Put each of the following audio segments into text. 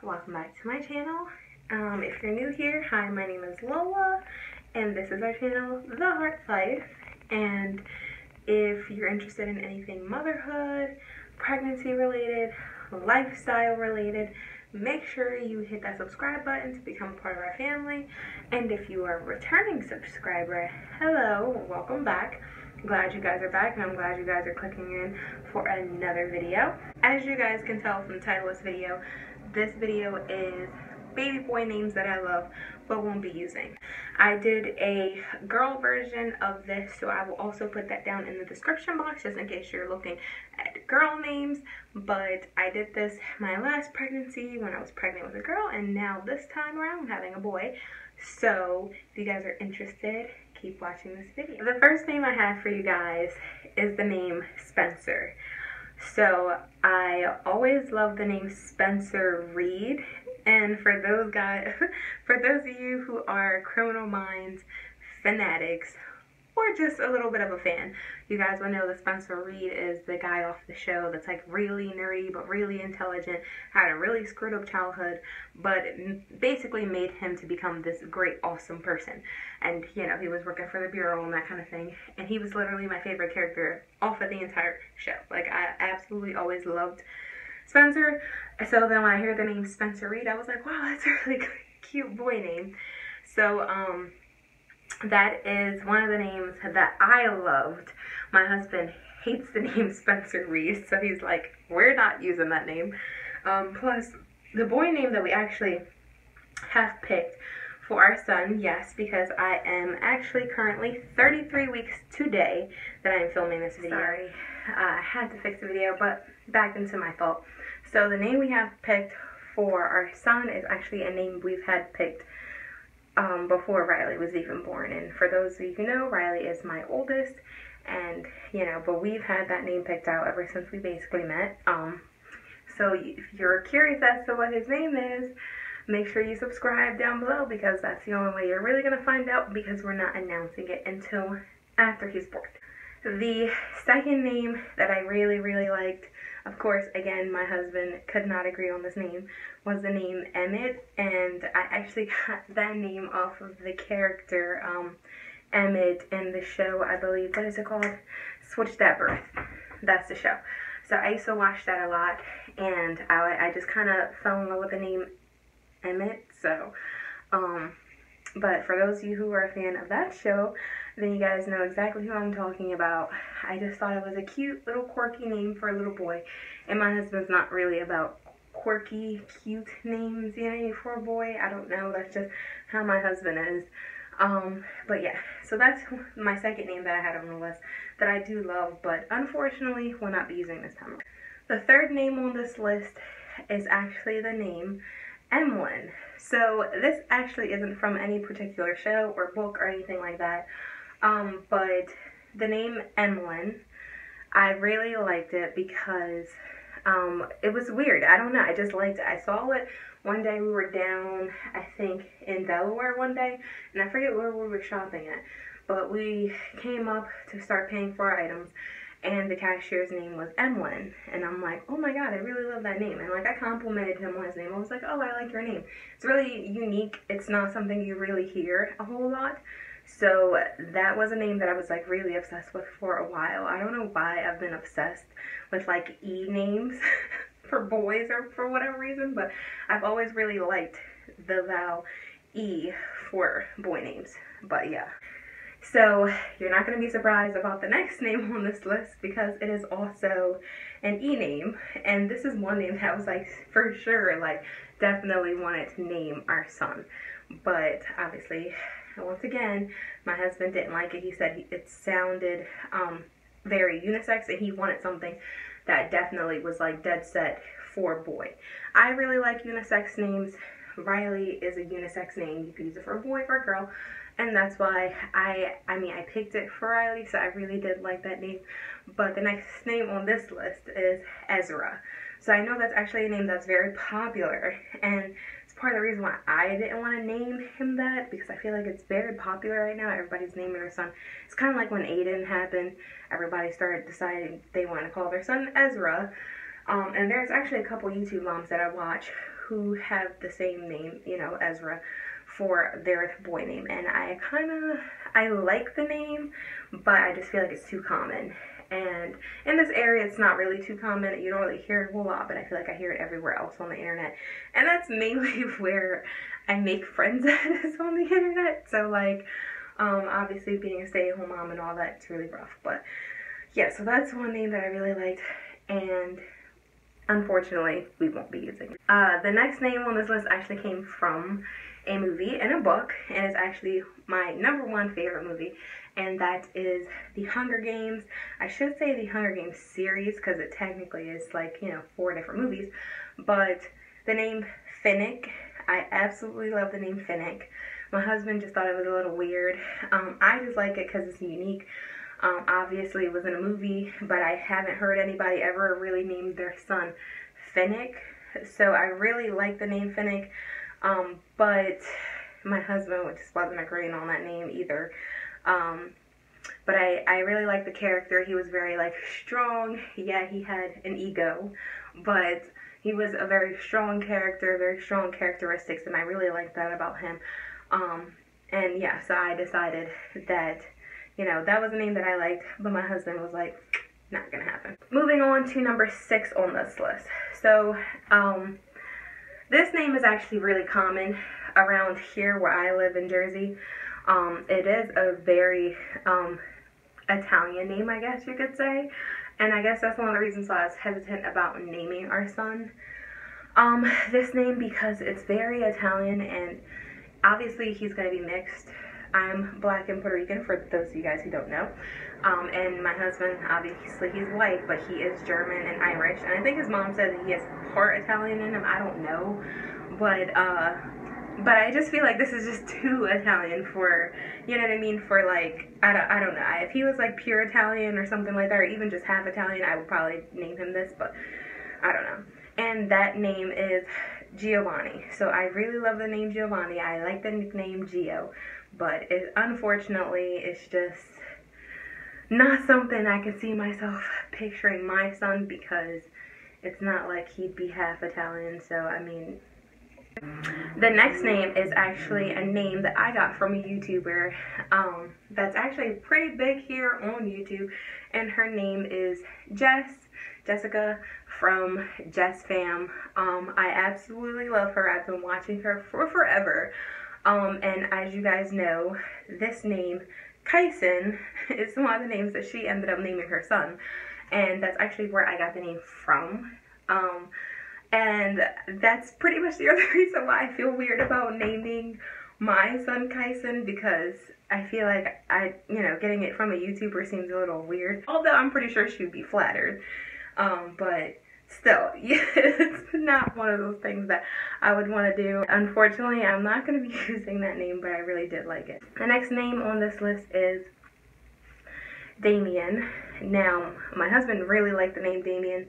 welcome back to my channel. If you're new here, hi, my name is Lola, and this is our channel, TheHartLife. And if you're interested in anything motherhood, pregnancy related, lifestyle related, make sure you hit that subscribe button to become part of our family. And if you are a returning subscriber, hello, welcome back. Glad you guys are back, and I'm glad you guys are clicking in for another video. As you guys can tell from the title of this video is baby boy names that I love but won't be using. I did a girl version of this, so I will also put that down in the description box just in case you're looking at girl names. But I did this my last pregnancy when I was pregnant with a girl, and now this time around I'm having a boy. So if you guys are interested, keep watching this video. The first name I have for you guys is the name Spencer. So I always love the name Spencer Reed, and for those of you who are Criminal Minds fanatics, or just a little bit of a fan, you guys will know that Spencer Reed is the guy off the show that's like really nerdy but really intelligent, had a really screwed up childhood, but basically made him to become this great, awesome person. And you know, he was working for the Bureau and that kind of thing, and he was literally my favorite character off of the entire show. Like, I absolutely always loved Spencer. So then when I heard the name Spencer Reed, I was like, wow, that's a really cute boy name. So that is one of the names that I loved. My husband hates the name Spencer Reed, so he's like, we're not using that name. Plus, the boy name that we actually have picked for our son, yes, because I am actually currently 33 weeks today that I am filming this video. Sorry, I had to fix the video, but back into my fault. So the name we have picked for our son is actually a name we've had picked before Ryleigh was even born. And for those of you who know, Ryleigh is my oldest, and you know, but we've had that name picked out ever since we basically met. So if you're curious as to what his name is, make sure you subscribe down below, because that's the only way you're really going to find out, because we're not announcing it until after he's born. The second name that I really liked, of course, again, my husband could not agree on this name, was the name Emmett, and I actually got that name off of the character Emmett in the show, I believe, what is it called? Switched at Birth. That's the show. So I used to watch that a lot, and I just kind of fell in love with the name Emmett. So, but for those of you who are a fan of that show, then you guys know exactly who I'm talking about. I just thought it was a cute little quirky name for a little boy, and my husband's not really about quirky, cute names, you know, for a boy. I don't know, that's just how my husband is. But yeah, so that's my second name that I had on the list that I do love, but unfortunately will not be using this time. The third name on this list is actually the name Emlyn. So this actually isn't from any particular show or book or anything like that, but the name Emlyn, I really liked it because it was weird. I don't know, I just liked it. I saw it one day. We were down, I think, in Delaware one day, and I forget where we were shopping at, but we came up to start paying for our items, and the cashier's name was Emlyn, and I'm like, oh my god, I really love that name. And like, I complimented him on his name. I was like, oh, I like your name. It's really unique. It's not something you really hear a whole lot. So that was a name that I was like really obsessed with for a while. I don't know why I've been obsessed with like E names for boys or for whatever reason, but I've always really liked the vowel E for boy names. But yeah. So you're not going to be surprised about the next name on this list, because it is also an E name, and this is one name that I was like, for sure, like definitely wanted to name our son. But obviously, once again, my husband didn't like it. He said it sounded very unisex, and he wanted something that definitely was like dead set for boy. I really like unisex names. Ryleigh is a unisex name. You can use it for a boy or a girl, and that's why I picked it for Ryleigh, so I really did like that name. But the next name on this list is Ezra. So I know that's actually a name that's very popular, and it's part of the reason why I didn't want to name him that, because I feel like it's very popular right now. Everybody's naming their son. It's kind of like when Aiden happened. Everybody started deciding they want to call their son Ezra. And there's actually a couple YouTube moms that I watch who have the same name, you know, Ezra, for their boy name. And I like the name, but I just feel like it's too common. And in this area, it's not really too common. You don't really hear it a whole lot, but I feel like I hear it everywhere else on the internet. And that's mainly where I make friends at, is on the internet. So like, obviously being a stay-at-home mom and all that, it's really rough. But yeah, so that's one name that I really liked, and unfortunately, we won't be using it. The next name on this list actually came from a movie and a book, and it's actually my #1 favorite movie, and that is The Hunger Games. I should say The Hunger Games series, because it technically is like, you know, 4 different movies, but the name Finnick, I absolutely love the name Finnick. My husband just thought it was a little weird. I just like it because it's unique. Obviously it was in a movie, but I haven't heard anybody ever really name their son Finnick, so I really like the name Finnick. But my husband just wasn't agreeing on that name either. But I really like the character. He was very like strong. Yeah, he had an ego, but he was a very strong character, very strong characteristics, and I really liked that about him. And yeah, so I decided that, you know, that was a name that I liked, but my husband was like, not gonna happen. Moving on to number 6 on this list. So, this name is actually really common around here where I live in Jersey. It is a very Italian name, I guess you could say. And I guess that's one of the reasons why I was hesitant about naming our son this name, because it's very Italian, and obviously he's going to be mixed. I'm black and Puerto Rican, for those of you guys who don't know. And my husband, obviously he's white, but he is German and Irish. And I think his mom said that he has part Italian in him. I don't know. But I just feel like this is just too Italian for, you know what I mean, for like, I don't know. If he was like pure Italian or something like that, or even just half Italian, I would probably name him this, but I don't know. And that name is Giovanni. So I really love the name Giovanni. I like the nickname Gio, but unfortunately, it's just not something I can see myself picturing my son, because it's not like he'd be half Italian. So I mean, the next name is actually a name that I got from a YouTuber that's actually pretty big here on YouTube, and her name is Jessica from Jess Fam. I absolutely love her. I've been watching her for forever. And as you guys know, this name, Kyson, is one of the names that she ended up naming her son. And that's actually where I got the name from. And that's pretty much the other reason why I feel weird about naming my son Kyson, because I feel like getting it from a YouTuber seems a little weird. Although I'm pretty sure she would be flattered. But still, yeah, it's not one of those things that I would want to do. Unfortunately, I'm not going to be using that name, but I really did like it. The next name on this list is Damien. Now, my husband really liked the name Damien.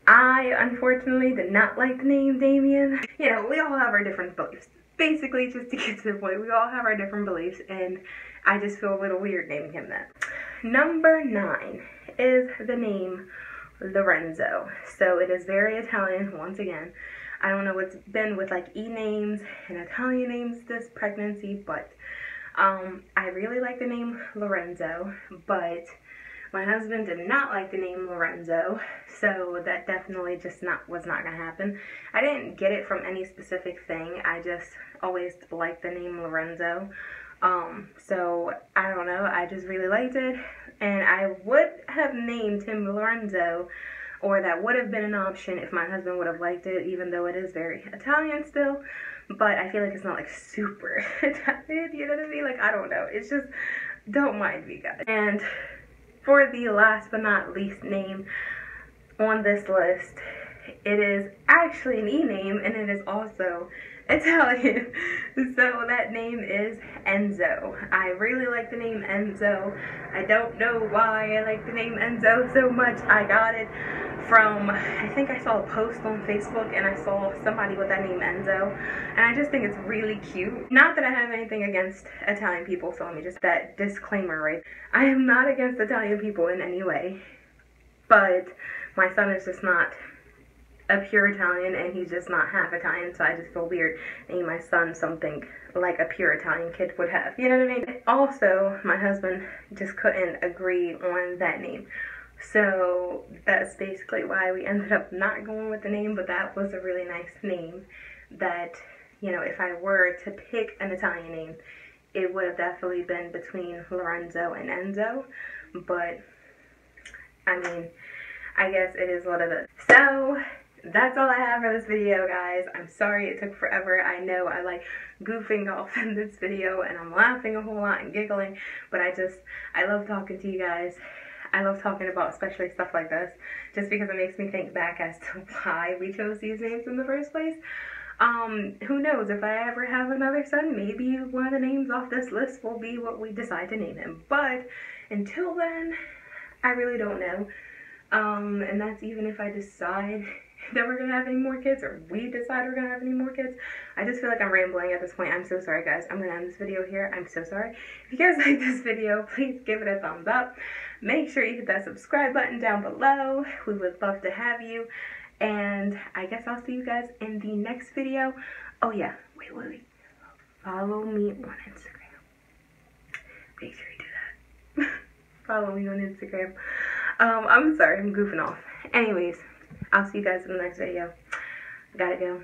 I, unfortunately, did not like the name Damien. You know, we all have our different beliefs. Basically, just to get to the point, we all have our different beliefs, and I just feel a little weird naming him that. Number 9 is the name Lorenzo. So it is very Italian, once again. I don't know what's been with like E-names and Italian names this pregnancy, but I really like the name Lorenzo, but my husband did not like the name Lorenzo, so that definitely just was not gonna happen. I didn't get it from any specific thing. I just always liked the name Lorenzo. So I don't know, I just really liked it, and I would have named him Lorenzo, or that would have been an option if my husband would have liked it, even though it is very Italian still, but I feel like it's not like super Italian, you know what I mean? Like, I don't know, it's just, don't mind me, guys. And for the last but not least name on this list, it is actually an E-name, and it is also Italian. So that name is Enzo. I really like the name Enzo. I don't know why I like the name Enzo so much. I got it from, I think I saw a post on Facebook, and I saw somebody with that name Enzo, and I just think it's really cute. Not that I have anything against Italian people, so let me just that disclaimer, right? I am not against Italian people in any way, but my son is just not a pure Italian and he's just not half Italian, so I just feel weird naming my son something like a pure Italian kid would have, you know what I mean? Also, my husband just couldn't agree on that name, so that's basically why we ended up not going with the name. But that was a really nice name that, you know, if I were to pick an Italian name, it would have definitely been between Lorenzo and Enzo, but I mean, I guess it is what it is. So that's all I have for this video, guys. I'm sorry it took forever. I know I like goofing off in this video and I'm laughing a whole lot and giggling, but I love talking to you guys. I love talking about especially stuff like this, just because it makes me think back as to why we chose these names in the first place. Who knows, if I ever have another son, maybe one of the names off this list will be what we decide to name him. But until then, I really don't know. And that's even if I decide that we're gonna have any more kids, or we decide we're gonna have any more kids. I just feel like I'm rambling at this point. I'm so sorry, guys. I'm gonna end this video here. I'm so sorry. If you guys like this video, please give it a thumbs up. Make sure you hit that subscribe button down below. We would love to have you. And I guess I'll see you guys in the next video. Oh yeah, wait. Follow me on Instagram. Make sure you do that. Follow me on Instagram. I'm sorry, I'm goofing off. Anyways, I'll see you guys in the next video. Gotta go.